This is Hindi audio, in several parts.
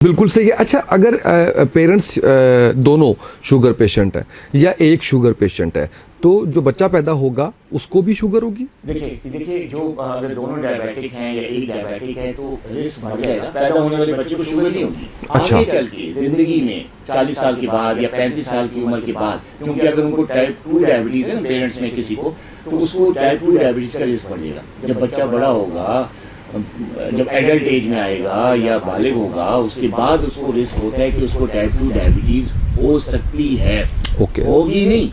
बिल्कुल सही है। अच्छा, अगर पेरेंट्स दोनों शुगर पेशेंट हैं या एक शुगर पेशेंट है, तो जो बच्चा पैदा होगा उसको भी शुगर होगी? देखिए जो अगर दोनों डायबिटिक हैं या एक डायबिटिक है तो रिस्क बढ़ जाएगा। पैदा होने वाले बच्चे को शुगर नहीं होगी। अच्छा। आगे चल के जिंदगी में 40 साल के बाद या 35 साल की उम्र के बाद, क्योंकि अगर उनको टाइप 2 डायबिटीज है ना पेरेंट्स में किसी को, तो उसको टाइप 2 डायबिटीज का रिस्क बढ़ जाएगा। जब बच्चा बड़ा होगा, जब एडल्ट एज में आएगा या बालिग होगा, उसके बाद उसको रिस्क होता है कि उसको टाइप 2 डायबिटीज हो सकती है। ओके। होगी नहीं,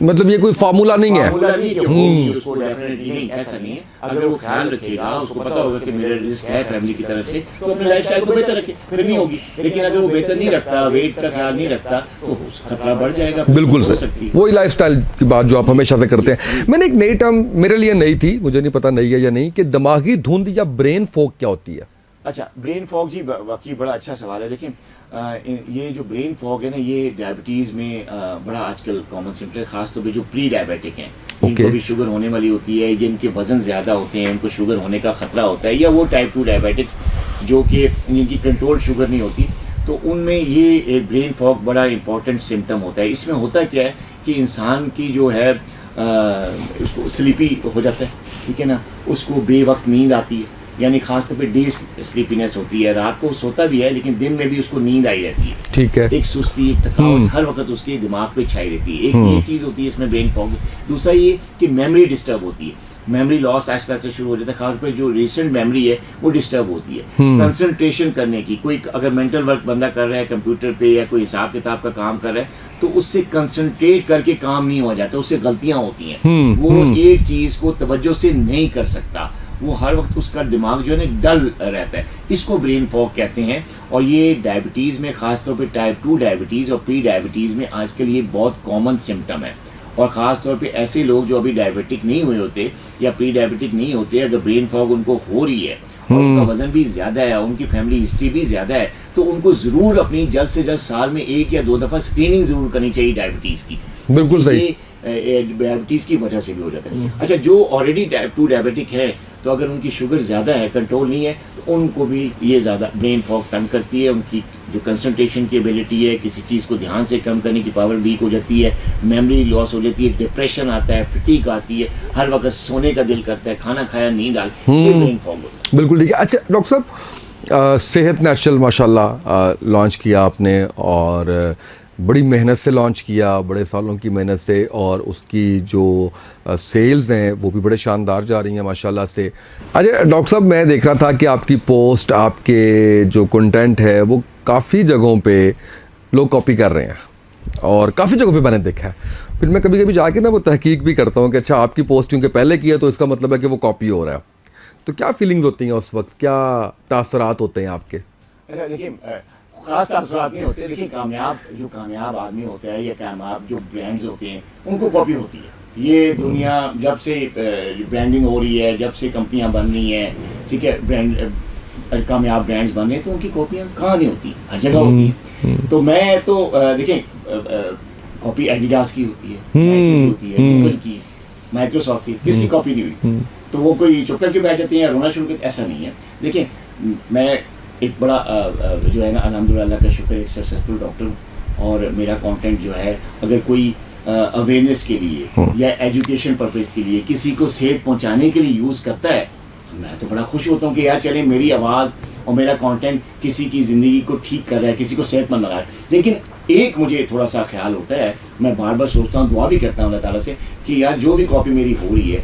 मतलब ये कोई फार्मूला नहीं है। फार्मूला नहीं कि होगी उसको डेफिनेटली नहीं, ऐसा नहीं है। अगर वो ख्याल रखेगा, उसको पता होगा कि मेरा रिस्क है फैमिली की तरफ से, तो अपने लाइफस्टाइल को बेहतर रखे, फिर नहीं होगी। लेकिन अगर वो बेहतर नहीं रखता, वेट का ख्याल नहीं रखता, तो खतरा बढ़ जाएगा। बिल्कुल हो सही, सकती है। वही लाइफस्टाइल की बात जो आप हमेशा से करते हैं। मैंने एक नई टर्म, मेरे लिए नई थी, मुझे नहीं पता नई है या नहीं, कि दिमागी धुंध या ब्रेन फॉग क्या होती है? अच्छा, ब्रेन फॉग जी वाकई बड़ा अच्छा सवाल है। देखिए ये जो ब्रेन फॉग है ना, ये डायबिटीज़ में बड़ा आजकल कॉमन सिम्टम है, खासतौर पे जो प्री डायबिटिक हैं, इनको भी शुगर होने वाली होती है, जिनके वजन ज़्यादा होते हैं, इनको शुगर होने का खतरा होता है, या वो टाइप 2 डायबिटिक्स जो कि जिनकी कंट्रोल शुगर नहीं होती, तो उनमें ये एक ब्रेन फॉग बड़ा इंपॉर्टेंट सिम्टम होता है। इसमें होता क्या है कि इंसान की जो है उसको स्लीपी हो जाता है, ठीक है ना, उसको बेवक्त नींद आती है, यानी खासतौर पे डे स्लीपीनेस होती है, रात को सोता भी है लेकिन दिन में भी उसको नींद आई रहती है। ठीक है। एक सुस्ती, एक थकावट हर वक्त उसके दिमाग पे छाई रहती है। एक ये चीज़ होती है इसमें ब्रेन फॉग। दूसरा ये कि मेमोरी डिस्टर्ब होती है, मेमोरी लॉस ऐसा ऐसा शुरू हो जाता है, खासतौर पे जो रिसेंट मेमोरी है वो डिस्टर्ब होती है। कंसंट्रेशन करने की, कोई अगर मेंटल वर्क बंदा कर रहा है कंप्यूटर पे या कोई हिसाब किताब का काम कर रहा है, तो उससे कंसंट्रेट करके काम नहीं हो जाता, उससे गलतियां होती हैं। वो एक चीज़ को तवज्जो से नहीं कर सकता, वो हर वक्त उसका दिमाग जो है ना डल रहता है। इसको ब्रेन फॉग कहते हैं। और ये डायबिटीज़ में, ख़ासतौर पे टाइप 2 डायबिटीज़ और प्री डायबिटीज़ में आजकल ये बहुत कॉमन सिम्टम है। और ख़ास तौर पे ऐसे लोग जो अभी डायबिटिक नहीं हुए होते या प्री डायबिटिक नहीं होते, अगर ब्रेन फॉग उनको हो रही है और उनका वजन भी ज़्यादा है, उनकी फैमिली हिस्ट्री भी ज़्यादा है, तो उनको ज़रूर अपनी जल्द से जल्द साल में 1 या 2 दफ़ा स्क्रीनिंग ज़रूर करनी चाहिए डायबिटीज़ की। बिल्कुल सही। डायबिटीज़ की वजह से भी हो जाता है। अच्छा, जो ऑलरेडी टाइप 2 डायबिटिक है, तो अगर उनकी शुगर ज़्यादा है, कंट्रोल नहीं है, तो उनको भी ये ज़्यादा ब्रेन फॉग तंग करती है। उनकी जो कंसंट्रेशन की एबिलिटी है, किसी चीज़ को ध्यान से कम करने की पावर वीक हो जाती है, मेमोरी लॉस हो जाती है, डिप्रेशन आता है, फटीग आती है, हर वक्त सोने का दिल करता है, खाना खाया नींद आ गई, ये ब्रेन फॉग होता है। बिल्कुल ठीक है। अच्छा डॉक्टर साहब, सेहत नेचुरल माशाल्लाह लॉन्च किया आपने, और बड़ी मेहनत से लॉन्च किया, बड़े सालों की मेहनत से, और उसकी जो सेल्स हैं वो भी बड़े शानदार जा रही हैं माशाल्लाह से। अच्छा डॉक्टर साहब, मैं देख रहा था कि आपकी पोस्ट, आपके जो कंटेंट है, वो काफ़ी जगहों पे लोग कॉपी कर रहे हैं, और काफ़ी जगहों पे मैंने देखा है। फिर मैं कभी कभी जाके ना वो तहकीक भी करता हूँ कि अच्छा आपकी पोस्ट क्योंकि पहले की है तो इसका मतलब है कि वो कॉपी हो रहा है। तो क्या फीलिंग्स होती हैं उस वक्त, क्या तासुरात होते हैं आपके? अच्छा देखिए, खास तासुरात नहीं होते। देखिए कामयाब आदमी होता है या कामयाब जो ब्रांड्स होते हैं, उनको कॉपी होती है। ये दुनिया जब से ब्रांडिंग हो रही है, जब से कंपनियां बन रही हैं, ठीक है, ब्रांड कामयाब ब्रांड्स बन रहे हैं, तो उनकी कॉपियां कहाँ नहीं होती, हर जगह होती हैं। तो मैं तो देखिए कॉपी एडिडास की होती है, नाइकी की होती है, गूगल की, माइक्रोसॉफ्ट की, किसी कॉपी नहीं हुई। तो वो कोई चुप करके बैठ जाते हैं या रोना शुरू करते, ऐसा नहीं है। देखिए मैं एक बड़ा जो है ना, अल्हम्दुलिल्लाह का शुक्र, एक सक्सेसफुल डॉक्टर हूँ, और मेरा कंटेंट जो है अगर कोई अवेयरनेस के लिए या एजुकेशन पर्पस के लिए किसी को सेहत पहुँचाने के लिए यूज़ करता है, तो मैं तो बड़ा खुश होता हूँ कि यार चले मेरी आवाज़ और मेरा कंटेंट किसी की ज़िंदगी को ठीक कर रहा है, किसी को सेहतमंद बना रहा है। लेकिन एक मुझे थोड़ा सा ख्याल होता है, मैं बार बार सोचता हूँ, दुआ भी करता हूँ अल्लाह ताला से कि यार जो भी कॉपी मेरी हो रही है,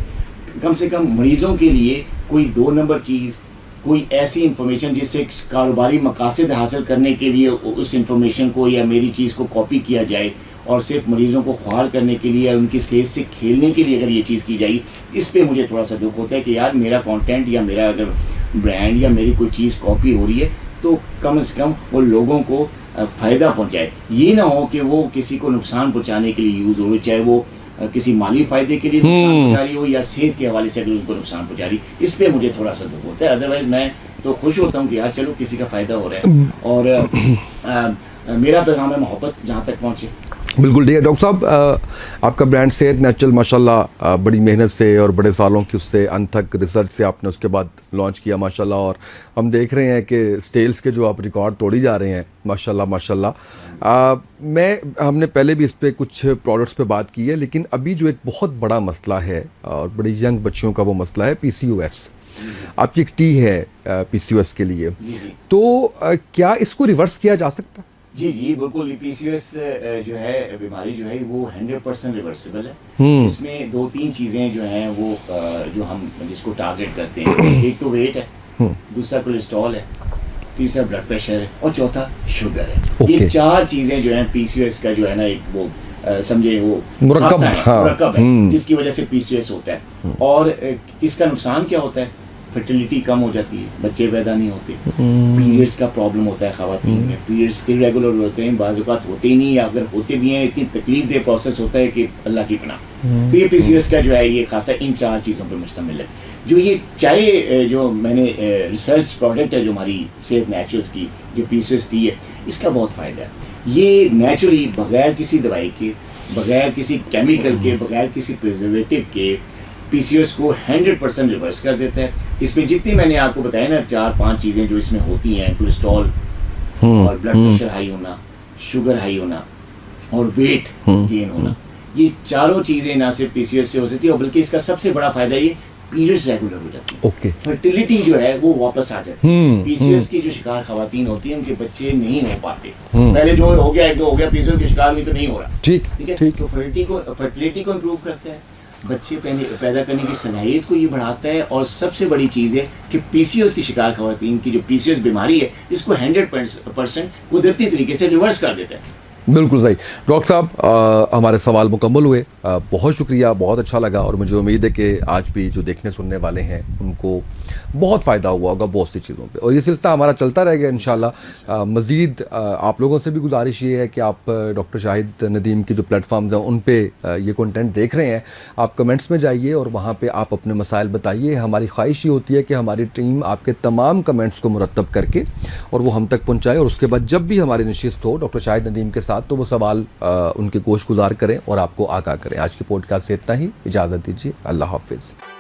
कम से कम मरीज़ों के लिए कोई 2 नंबर चीज़, कोई ऐसी इंफॉर्मेशन जिससे कारोबारी मकासद हासिल करने के लिए उस इंफॉर्मेशन को या मेरी चीज़ को कॉपी किया जाए, और सिर्फ मरीज़ों को ख्वार करने के लिए या उनकी सेहत से खेलने के लिए अगर ये चीज़ की जाएगी, इस पे मुझे थोड़ा सा दुख होता है कि यार मेरा कंटेंट या मेरा अगर ब्रांड या मेरी कोई चीज़ कॉपी हो रही है, तो कम से कम वो लोगों को फ़ायदा पहुँचाए। ये ना हो कि वो किसी को नुकसान पहुँचाने के लिए यूज़ हो, चाहे वो किसी माली फ़ायदे के लिए नुकसान पहुँचा रही हो या सेहत के हवाले से अगर उनको नुकसान पहुँचा रही, इस पे मुझे थोड़ा सा दुख होता है। अदरवाइज़ मैं तो खुश होता हूँ कि यार चलो किसी का फ़ायदा हो रहा है, और मेरा पैगाम है मोहब्बत जहाँ तक पहुँचे, बिल्कुल ठीक है डॉक्टर साहब, आपका ब्रांड सेहत नेचुरल माशाल्लाह बड़ी मेहनत से और बड़े सालों की उससे अनथक रिसर्च से आपने उसके बाद लॉन्च किया माशाल्लाह, और हम देख रहे हैं कि सेल्स के जो आप रिकॉर्ड तोड़ी जा रहे हैं माशाल्लाह माशाल्लाह। हमने पहले भी इस पे कुछ प्रोडक्ट्स पे बात की है, लेकिन अभी जो एक बहुत बड़ा मसला है और बड़ी यंग बच्चियों का वो मसला है PCOS। आपकी एक टी है PCOS के लिए, तो क्या इसको रिवर्स किया जा सकता? जी जी बिल्कुल, PCOS जो है बीमारी जो है वो 100% रिवर्सिबल है। इसमें 2-3 चीज़ें जो हैं वो जो हम जिसको टारगेट करते हैं, एक तो वेट है, दूसरा कोलेस्ट्रॉल है, तीसरा ब्लड प्रेशर है और चौथा शुगर है। ये 4 चीज़ें जो हैं PCOS का जो है ना एक वो समझे वो मुरक्कब है जिसकी वजह से PCOS होता है। और इसका नुकसान क्या होता है? फर्टिलिटी कम हो जाती है, बच्चे पैदा नहीं होते, पीरियड्स का प्रॉब्लम होता है ख़वातीन में, पीरियड्स इरेगुलर होते हैं, बाज़ औक़ात होते ही नहीं, या अगर होते भी हैं इतनी तकलीफ दे प्रोसेस होता है कि अल्लाह की पनाह। तो ये PCOS का जो है ये खासा इन 4 चीज़ों पर मुश्तमिल है। जो ये चाहे जो मैंने रिसर्च प्रोडक्ट है जो हमारी सेहत नेचुरल्स की जो PCOS टी है, इसका बहुत फ़ायदा है। ये नेचुरली बग़ैर किसी दवाई के, बग़ैर किसी केमिकल के, बग़ैर किसी प्रिजर्वेटिव के PCOS को 100% रिवर्स कर देता है। इसमें जितनी मैंने आपको बताया ना 4-5 चीज़ें जो इसमें होती हैं, कोलेस्ट्रॉल और ब्लड प्रेशर हाई होना, शुगर हाई होना और वेट गेन होना, ये चारों चीज़ें ना सिर्फ PCOS से हो सकती है, और बल्कि इसका सबसे बड़ा फायदा ये पीरियड्स रेगुलर हो जाती है। ओके, फर्टिलिटी जो है वो वापस आ जाती है। PCOS की जो शिकार खवातीन होती हैं उनके बच्चे नहीं हो पाते। पहले जो हो गया 1-2 हो गया, PCOS की शिकार हुई तो नहीं हो रहा। ठीक है, तो फर्टिलिटी को इम्प्रूव करता है, बच्चे पैदा करने की सलाहियत को ये बढ़ाता है, और सबसे बड़ी चीज़ है कि PCOS की शिकार खवातीन की जो PCOS बीमारी है इसको 100% कुदरती तरीके से रिवर्स कर देता है। बिल्कुल सही डॉक्टर साहब, हमारे सवाल मुकम्मल हुए, बहुत शुक्रिया, बहुत अच्छा लगा, और मुझे उम्मीद है कि आज भी जो देखने सुनने वाले हैं उनको बहुत फ़ायदा हुआ होगा बहुत सी चीज़ों पे, और ये सिलसिला हमारा चलता रहेगा इंशाल्लाह। मज़ीद आप लोगों से भी गुजारिश ये है कि आप डॉक्टर शाहिद नदीम के जो प्लेटफॉर्म्स हैं उन पे ये कंटेंट देख रहे हैं, आप कमेंट्स में जाइए और वहाँ पे आप अपने मसाइल बताइए। हमारी ख्वाहिश ये होती है कि हमारी टीम आपके तमाम कमेंट्स को मुरतब करके और वो हम तक पहुँचाए, और उसके बाद जब भी हमारी नशिस्त हो डॉक्टर शाहिद नदीम के साथ, तो वो सवाल उनके गोश गुजार करें और आपको आगाह करें। आज के पॉडकास्ट से इतना ही, इजाज़त दीजिए, अल्लाह हाफिज़।